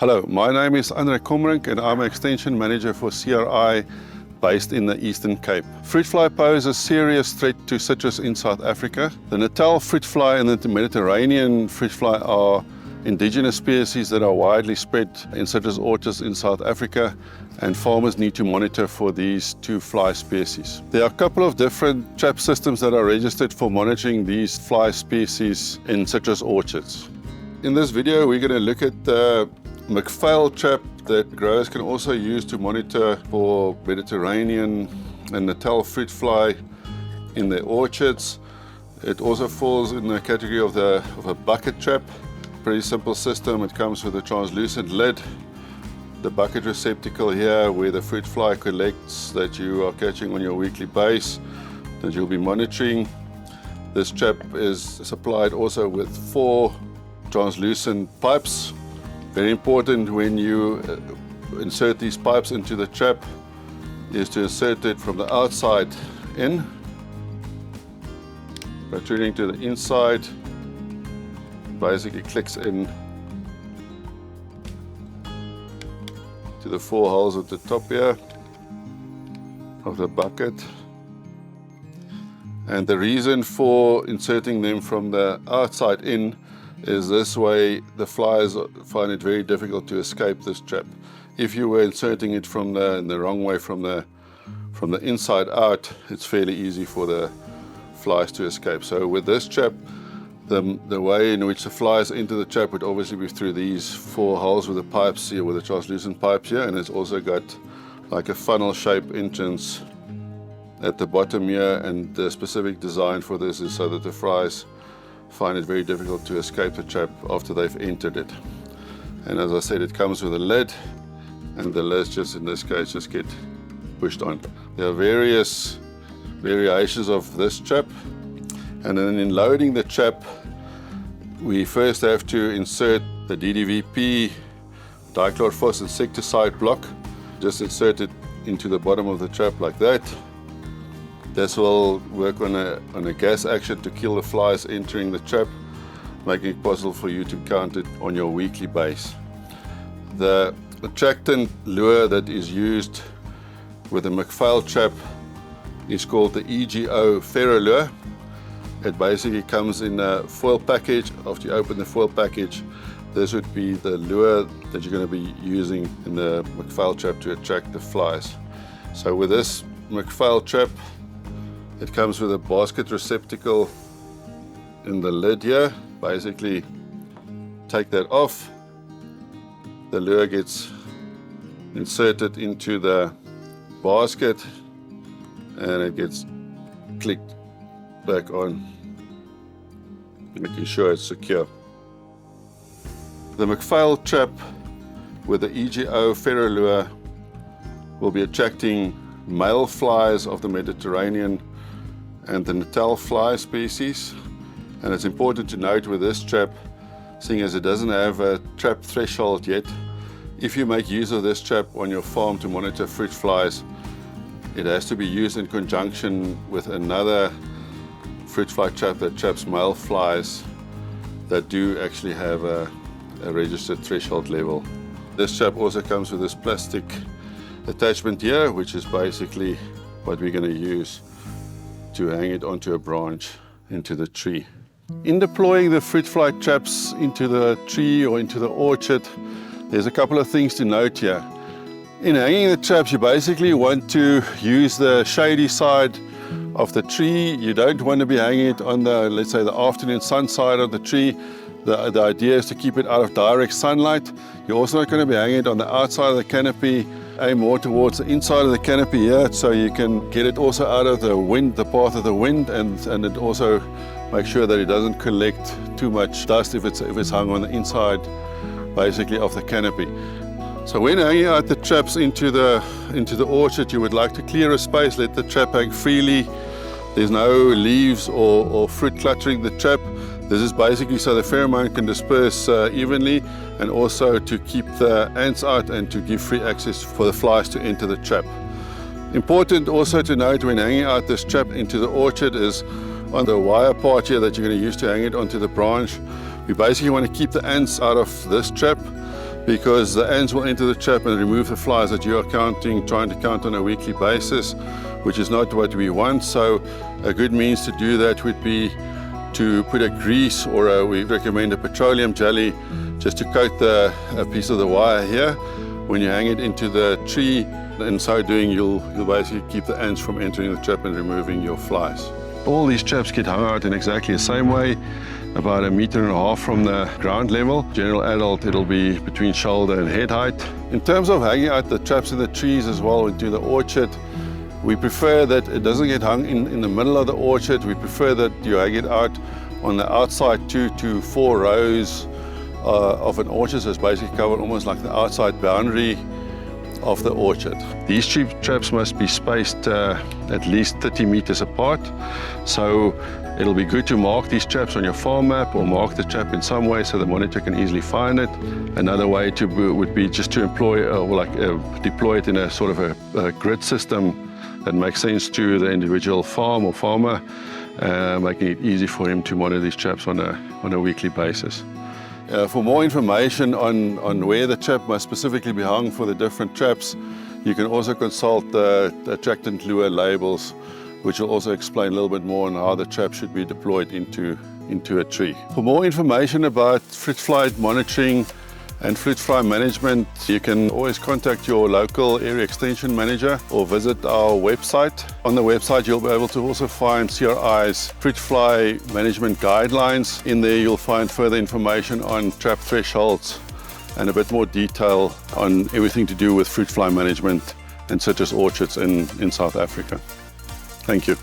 Hello, my name is Andre Komrink and I'm Extension Manager for CRI based in the Eastern Cape. Fruit fly pose a serious threat to citrus in South Africa. The Natal fruit fly and the Mediterranean fruit fly are indigenous species that are widely spread in citrus orchards in South Africa, and farmers need to monitor for these two fly species. There are a couple of different trap systems that are registered for monitoring these fly species in citrus orchards. In this video, we're going to look at the McPhail Trap that growers can also use to monitor for Mediterranean and Natal fruit fly in their orchards. It also falls in the category of a bucket trap. Pretty simple system. It comes with a translucent lid, the bucket receptacle here where the fruit fly collects that you are catching on your weekly base that you'll be monitoring. This trap is supplied also with 4 translucent pipes. Very important when you insert these pipes into the trap is to insert it from the outside in, protruding to the inside. Basically clicks in to the 4 holes at the top here of the bucket. And the reason for inserting them from the outside in is this way the flies find it very difficult to escape this trap. If you were inserting it in the wrong way from the inside out, it's fairly easy for the flies to escape. So with this trap, the way in which the flies enter the trap would obviously be through these 4 holes with the pipes here, with the translucent pipes here, and it's also got like a funnel shape entrance at the bottom here, and the specific design for this is so that the flies find it very difficult to escape the trap after they've entered it. And as I said, it comes with a lid, and the lids just in this case just get pushed on. There are various variations of this trap. And then in loading the trap, we first have to insert the DDVP dichlorphos insecticide block. Just insert it into the bottom of the trap like that. This will work on a gas action to kill the flies entering the trap, making it possible for you to count it on your weekly base. The attractant lure that is used with the McPhail Trap is called the EGO Ferro Lure. It basically comes in a foil package. After you open the foil package, this would be the lure that you're going to be using in the McPhail Trap to attract the flies. So with this McPhail Trap, it comes with a basket receptacle in the lid here. Basically, take that off. The lure gets inserted into the basket and it gets clicked back on, making sure it's secure. The McPhail Trap with the EGO Ferro Lure will be attracting male flies of the Mediterranean and the Natal fly species. And it's important to note with this trap, seeing as it doesn't have a trap threshold yet, if you make use of this trap on your farm to monitor fruit flies, it has to be used in conjunction with another fruit fly trap that traps male flies that do actually have a registered threshold level. This trap also comes with this plastic attachment here, which is basically what we're going to use to hang it onto a branch into the tree. In deploying the fruit fly traps into the tree or into the orchard, there's a couple of things to note here. In hanging the traps, you basically want to use the shady side of the tree. You don't want to be hanging it on the, let's say, the afternoon sun side of the tree. The idea is to keep it out of direct sunlight. You're also not going to be hanging it on the outside of the canopy. Aim more towards the inside of the canopy here, so you can get it also out of the wind, the path of the wind, and it also make sure that it doesn't collect too much dust if it's hung on the inside, basically, of the canopy. So when hanging out the traps into the orchard, you would like to clear a space, let the trap hang freely. There's no leaves or fruit cluttering the trap. This is basically so the pheromone can disperse evenly, and also to keep the ants out and to give free access for the flies to enter the trap. Important also to note when hanging out this trap into the orchard is on the wire part here that you're going to use to hang it onto the branch. We basically want to keep the ants out of this trap. because the ants will enter the trap and remove the flies that you are trying to count on a weekly basis, which is not what we want. So a good means to do that would be to put a grease, or we recommend a petroleum jelly, just to coat a piece of the wire here. When you hang it into the tree, in so doing you'll basically keep the ants from entering the trap and removing your flies. All these traps get hung out in exactly the same way, about 1.5 meters from the ground level. General adult, it'll be between shoulder and head height. In terms of hanging out the traps in the trees as well into the orchard, we prefer that it doesn't get hung in the middle of the orchard. We prefer that you hang it out on the outside 2 to 4 rows of an orchard, so it's basically covered almost like the outside boundary of the orchard. These tree traps must be spaced at least 30 meters apart. So it'll be good to mark these traps on your farm map, or mark the trap in some way so the monitor can easily find it. Another way would be just to deploy it in a sort of a grid system that makes sense to the individual farm or farmer, making it easy for him to monitor these traps on a weekly basis. For more information on where the trap must specifically be hung for the different traps, you can also consult the attractant lure labels, which will also explain a little bit more on how the trap should be deployed into a tree. For more information about fruit fly monitoring and fruit fly management, you can always contact your local area extension manager or visit our website. On the website you'll be able to also find CRI's fruit fly management guidelines. In there you'll find further information on trap thresholds and a bit more detail on everything to do with fruit fly management and citrus orchards in South Africa. Thank you.